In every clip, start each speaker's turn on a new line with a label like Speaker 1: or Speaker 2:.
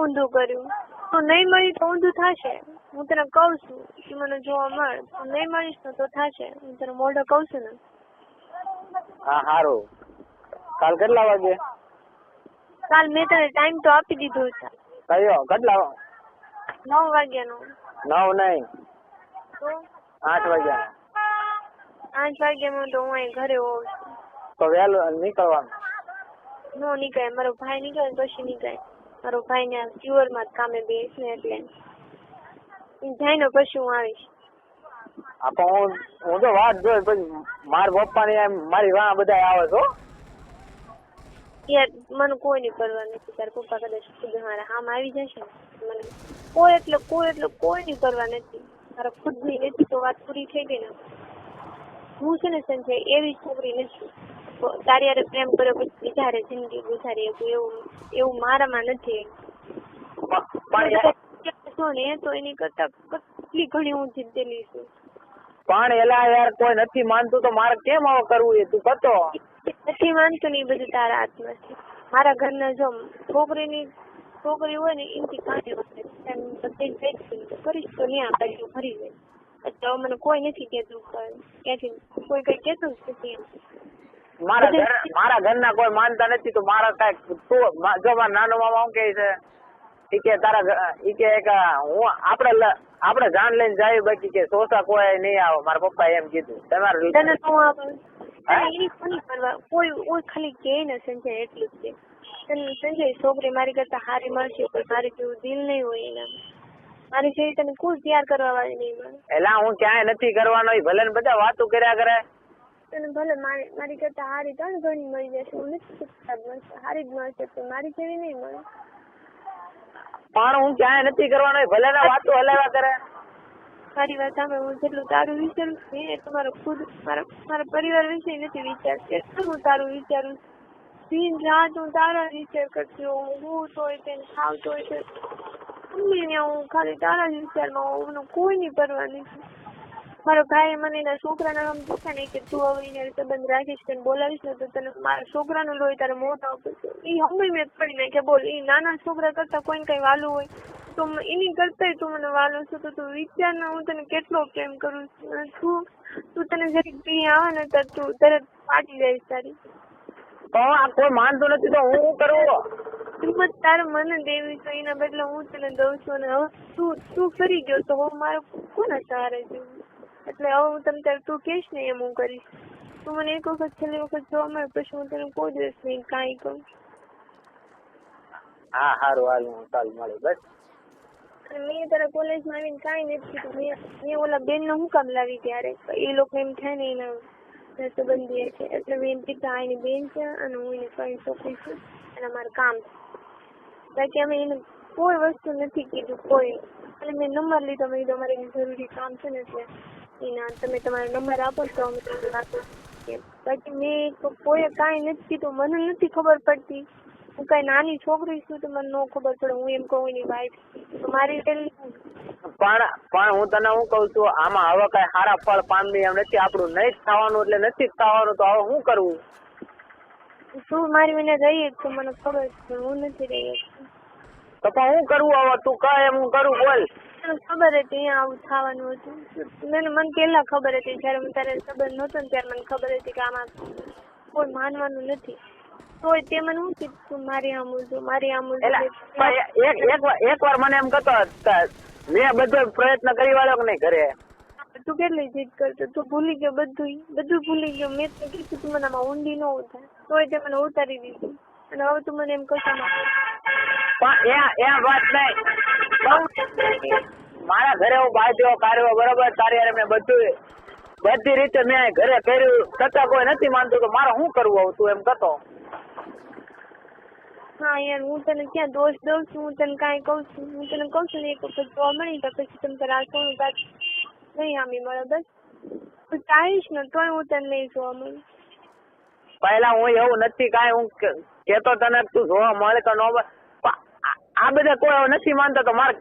Speaker 1: ઊંધું કર્યું? તું નહીં મળી તો ઊંધું થશે. હું તને કહું છું તું મને જોવા મળ. તું નહીં મળીશ ને તો થશે. હું તને મોઢે કહું છું ને.
Speaker 2: હા સારું. કાલ કેટલા વાગે?
Speaker 1: કાલ મેં તને ટાઈમ તો આપી દીધો છે.
Speaker 2: કયો કેટલા?
Speaker 1: 9 વાગ્યાનો.
Speaker 2: 9 નહીં
Speaker 1: તો
Speaker 2: 8 વાગ્યાનો.
Speaker 1: 8 વાગ્યામાં તો હું અહીં ઘરે હોઉં છું.
Speaker 2: તો વહેલું નીકળવાનું.
Speaker 1: નો નીકળે. મારો ભાઈ નીકળે પછી નીકળે. મારો ભાઈ ને પ્યુરમાં જ કામે બેસ ને એટલે જાય ને પછી હું આવીશ.
Speaker 2: હું તો વાત જોઈ પછી મારા પપ્પા ને મારી વાહ બધા આવે છો.
Speaker 1: યાર મને કોઈ નહીં પરવા નથી. તારા પપ્પા કદાચ ખુદ મારા હામ આવી જશે ને મને કોઈ કોઈ નહીં પરવા નથી. મારા ખુદ ની નથી તો વાત પૂરી થઈ ગઈ ને. હું છે ને સંજય એવી છોકરી નથી તારી યારે પ્રેમ કર્યો પછી બીજા જિંદગી ગુજારી એવું મારામાં નથી. ને તો એની કરતા કેટલી ઘણી હું જીતેલી છું.
Speaker 2: પણ એલા યાર કોઈ નથી માનતું તો મારે કેમ આવું કરવું? એ તું કતો
Speaker 1: નથી માનતું ને એ બધું તારા હાથમાં છે. મારા ઘરના જો છોકરી હોય ને એમથી કાંઈ બધે કરીશ તો નહીં આપણે ફરી જાય. એટલે મને કોઈ નથી કેતું ક્યાંથી કોઈ કઈ કેતું જ નથી.
Speaker 2: મારા ઘરના કોઈ માનતા નથી તો મારા કઈક તું જો મારા નાનો મામા શું કે છે તારા હું આપણે જાન લઈને જાય બાકી કે સોસા કોઈ નહીં આવે. મારા પપ્પા એમ કીધું. તમારે કોઈ ખાલી કે ને સંજય એટલું જ છે. સંજય છોકરી મારી કરતા હારી મળશે પણ મારી જેવું દિલ નહીં હોય એના. મારી જેવી તને કોઈ તૈયાર કરવા વાળી નહીં મળે. એલા હું ક્યાંય નથી કરવાનો. ભલે ને બધા વાતો કર્યા કરે.
Speaker 1: તને ભલે મારી કરતા હારી 3 ગણી મળી જશે. હું નથી મળશે હારી જ મળશે પણ મારી જેવી નહીં મળે.
Speaker 2: પણ હું ક્યાંય નથી કરવાનો. ભલે ને વાતો હલાવ્યા કરે.
Speaker 1: મારી વાત સામે હું જેટલું તારું વિચારું છું એ તમારો ખુદ મારા પરિવાર વિશે નથી વિચારતી. એટલું હું તારું વિચારું છું. દિન રાત હું તારા વિચાર કરતી હોઉં. હું તોય તેને ખાવતો હોય છે હું ખાલી તારા જ વિચારમાં હોઉં. મને કોઈની પરવા નથી. મારો ભાઈ મને એના છોકરાના નામ પૂછે ને કે તું હવે એને સંબંધ રાખીશ તને બોલાવીશ ને તો તને મારા છોકરાનું લોહી તારે મોઢા ઉપર છે. એ હમણાં મેં પડી નાખે. બોલ એ નાના છોકરા કરતા કોઈને કઈ વાલું હોય તો એની કરતા તું મને વાલો છો તો તું વિચાર ને હું તને કેટલો પ્રેમ કરું છું. તું તને જરીક પ્રિય આવે ને તો તું તરત ફાટી જાય તારી.
Speaker 2: કોઈ માનતું નથી તો હું કરવું?
Speaker 1: હિંમત તારે મને દેવી તો એના બદલે હું તને દઉં છું. અને હવે તું ફરી ગયો તો હવે મારે કોના સહારે જેવું. એટલે હવે હું તને તારે તું કહીશ ને એમ હું કરીશ. તું મને એક વખત છેલ્લી વખત જોવા મળે પછી હું તને કોઈ દિવસ નહીં કાંઈ કહું.
Speaker 2: હા સારું હાલ હું કાલ મળે બસ.
Speaker 1: મેં તારા કોલેજમાં આવીને કાંઈ નથી કીધું. મેં ઓલા બેનને હું કામ લાવી ત્યારે એ લોકો એમ થાય ને એના સંબંધી છે એટલે મેં એમ કીધું આ એની બેન છે અને હું એને કઈ છોકરી છું અને મારું કામ છે. બાકી અમે એને કોઈ વસ્તુ નથી કીધું કોઈ. એટલે મેં નંબર લીધો. મેં કીધું અમારે જરૂરી કામ છે ને એટલે એના તમે તમારો નંબર આપો તો અમે તમને રાખો. બાકી મેં કોઈ કાંઈ નથી કીધું. મને નથી ખબર પડતી. હું કઈ નાની છોકરી છું તો મને ન ખબર પડે. હું એમ કહું એની વાઈફ મારી પણ
Speaker 2: હું તને હું કઉ છું આમાં હવે કઈ સારા ફળ પામી એમ નથી. આપણું નહીં જ થવાનું એટલે નથી જ થવાનું તો હવે શું કરવું?
Speaker 1: તું મારી વિના રહી તો મને ખબર છે હું નથી રહી.
Speaker 2: તો પણ હું કરવું હવે? તું કહે એમ હું કરું. બોલ.
Speaker 1: મને ખબર હતી અહીંયા આવું થવાનું હતું. મને પેલા ખબર હતી જયારે હું તારે સંબંધ નહોતો ને ત્યારે મને ખબર હતી કે આમાં કોઈ માનવાનું નથી. તોય તે મને શું કીધું મારી આમું
Speaker 2: એક વાર મને એમ કહેતો મેં બધો પ્રયત્ન કરી વાળો કે નહીં ઘરે.
Speaker 1: તું કેટલી જીદ કરતો. તું ભૂલી ગયો બધું ભૂલી ગયો. મેં તો કીધું તું મને આમાં ઊંડી ન ઉતાર તોય તે મને ઉતારી દીધું. અને હવે તું મને એમ કશો
Speaker 2: પણ વાત નહીં. મારા ઘરે હું બાજ્યો કાર્યો બરોબર તારી યાર મેં બધી રીતે મેં ઘરે કર્યું છતાં કોઈ નથી માનતું તો મારે શું કરવું આવું? તું એમ કહેતો.
Speaker 1: હા યાર હું તને ક્યાં દોષ દઉં છું? હું તને કાંઈ કહું છું? હું તને કહું છું ને એક વખત જોવા મળી તો પછી તમે તારા સોનું કાચ નહીં આમી મળે. બસ તું ચાહીશ ને તોય હું તને નહીં જોવા મળું.
Speaker 2: પહેલા હું એવું નથી કાંઈ હું કેતો તને તું જોવા મળે તો ન મળે. આ બધા કોઈ નથી માનતા તો મારે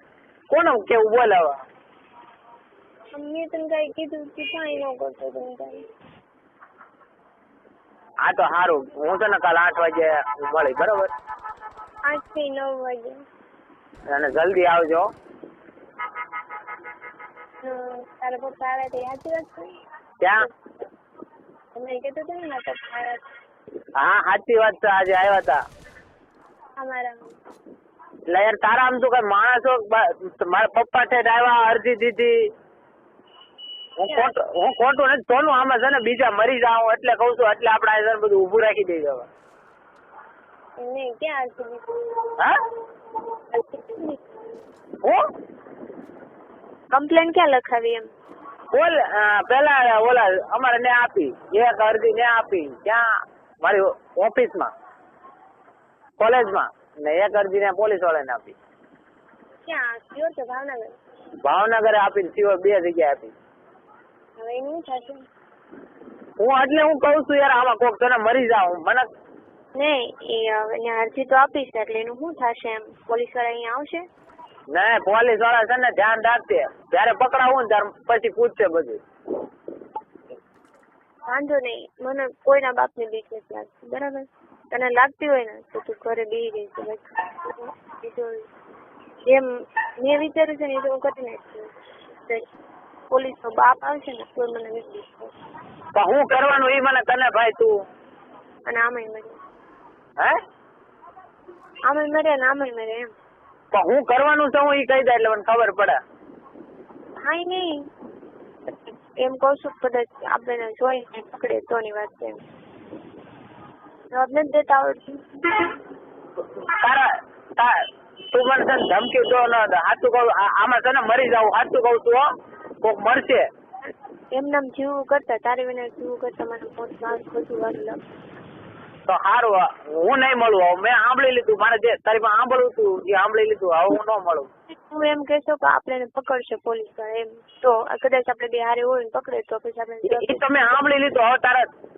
Speaker 2: કોને કેવું? બોલ હવે.
Speaker 1: મેં તને કાંઈ કીધું કે કાંઈ ન કરતો તમે તારે.
Speaker 2: હા તો સારું હું તને કાલ 8 વાગે મળી બરોબર.
Speaker 1: 8 થી 9 વાગે.
Speaker 2: અને જલ્દી આવજો.
Speaker 1: તારા પપ્પા આવ્યા તે સાચી વાત છે?
Speaker 2: ક્યાં?
Speaker 1: તમે કીધું હતું ને મારા પપ્પા આવ્યા
Speaker 2: હા સાચી વાત છે, આજે આવ્યા હતા.
Speaker 1: અમારા
Speaker 2: એટલે યાર તારા આમ તું કઈ માણસો મારા પપ્પા છે આવ્યા, અરજી દીધી. હું ખોટું નથી સોનું, આમાં છે ને બીજા મરી જાવ એટલે કઉ છું, એટલે આપણે આ બધું ઊભું રાખી દઈ હવે.
Speaker 1: નહીં ક્યાં સુધી
Speaker 2: હા હું
Speaker 1: કમ્પ્લેન ક્યાં લખાવી એમ?
Speaker 2: બોલ પેલા ઓલા અમારે ને આપી એક અરજી ને આપી ક્યાં મારી ઓફિસમાં કોલેજમાં, ને એક અરજી ને પોલીસ વાળાને આપી.
Speaker 1: ક્યાં કયો છો? ભાવનગર?
Speaker 2: ભાવનગરે આપી, સિવાય 2 જગ્યાએ આપી.
Speaker 1: હવે એનું થશે
Speaker 2: હું એટલે હું કઉ છું યાર, આમાં કોક તને મરી જાવ મને
Speaker 1: નહીં. એ હવે અરજી તો આપીશ એટલે એનું શું થશે એમ? પોલીસ વાળા અહીંયા આવશે?
Speaker 2: ને પોલીસ વાળા છે ને ધ્યાન રાખશે, જયારે પકડાવું ને ત્યારે પછી પૂછશે બધું.
Speaker 1: વાંધો નહીં, મને કોઈના બાપની બીક નથી લાગતી, બરાબર? તને લાગતી હોય ને તો તું ઘરે બેસી રહીશ. બીજું જેમ મેં વિચાર્યું છે ને એ તો હું કરી નાખીશ. પોલીસનો બાપ આવશે ને તો મને નથી.
Speaker 2: પણ હું કરવાનું એ મને તને ભાઈ તું
Speaker 1: અને આમાંય મરે,
Speaker 2: હે
Speaker 1: આમાંય મરે ને આમાંય મરે એમ.
Speaker 2: પણ હું કરવાનું છે હું એ કહી દે એટલે મને ખબર પડે.
Speaker 1: હા નહીં એમ કહું છું, કદાચ આપણે જોઈને પકડે તો ની વાત છે એમ. જવાબ નથી દેતા આવડતું.
Speaker 2: તું મને છે ને ધમકી દો ન સાચું કહું, આમાં છે ને મરી જાવ સાચું કઉ છું, કોક મળશે.
Speaker 1: એમ નામ જીવવું કરતા તારી વિના જીવવું કરતા મને મોત મારું બધું વાર લાગે
Speaker 2: તો સારું, હું નહીં મળું. હવે મેં સાંભળી લીધું, મારે જે તારી પાસે સાંભળવું હતું એ સાંભળી લીધું, હવે હું ન મળું.
Speaker 1: તું એમ કહેશો કે આપણે પકડશે પોલીસ વાળા એમ, તો કદાચ આપણે બે હારે હોય ને પકડે તો પછી આપણે
Speaker 2: એ તો મેં સાંભળી લીધું. હવે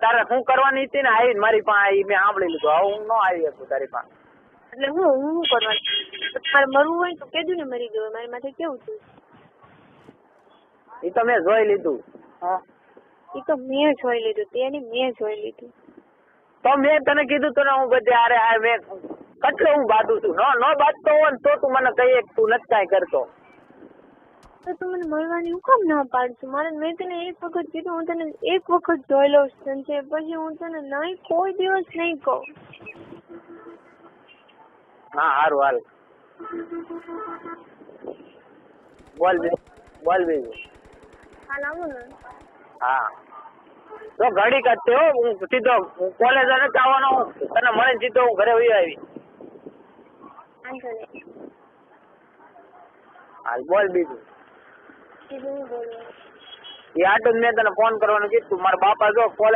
Speaker 2: તારે શું કરવાની હતી ને આવી મારી પાસે, એ મેં સાંભળી લીધું. હવે હું ન આવી શકું તારી પાસે.
Speaker 1: એટલે હું શું કરવાનું? તમારે મરવું હોય તો કીધું ને મરી ગયું, મારી માથે કેવું થયું?
Speaker 2: એ તો મેં જોઈ લીધું.
Speaker 1: એ તો મેં જોઈ લીધું, તેની મેં જોઈ લીધું.
Speaker 2: તો મેં તને કીધું તો ને હું બધે અરે મેં કેટલો હું બાંધું છું. ન બાંધતો હોય ને તો તું મને કહીએ તું નથી કાંઈ કરતો.
Speaker 1: તો તું મને મળવાની હું કામ ના પાડશું? મેં તને એક વખત કીધું, હું તને એક વખત જોઈ લઉં સંજય, પછી હું તને નહીં કોઈ દિવસ નહીં કહું.
Speaker 2: હા સારું હાલ બોલ બીજું.
Speaker 1: હાલ આવું ને?
Speaker 2: હા તો ઘડીક જ છે હો, હું સીધો કોલેજ નથી આવવાનો, તને મળીને સીધો હું ઘરે વહી આવી.
Speaker 1: વાંધો નહીં.
Speaker 2: હાલ બોલ બીજું.
Speaker 1: કીધું હું બોલું
Speaker 2: એ આટલું જ મેં તને ફોન કરવાનું કીધું. મારા બાપા જો કોલેજ